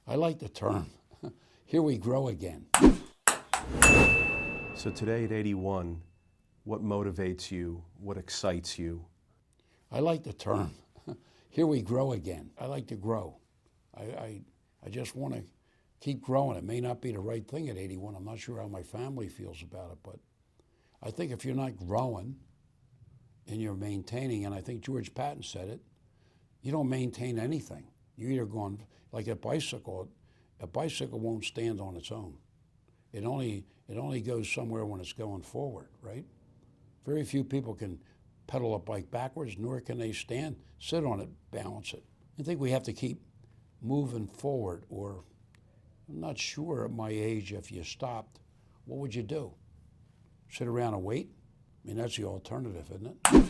I like the term, here we grow again. So today at 81, what motivates you? What excites you? I like the term, here we grow again. I like to grow. I just want to keep growing. It may not be the right thing at 81. I'm not sure how my family feels about it, but I think if you're not growing and you're maintaining, and I think George Patton said it, you don't maintain anything. You're either going, like a bicycle won't stand on its own. It only goes somewhere when it's going forward, right? Very few people can pedal a bike backwards, nor can they sit on it, balance it. I think we have to keep moving forward, or I'm not sure at my age, if you stopped, what would you do? Sit around and wait? I mean, that's the alternative, isn't it?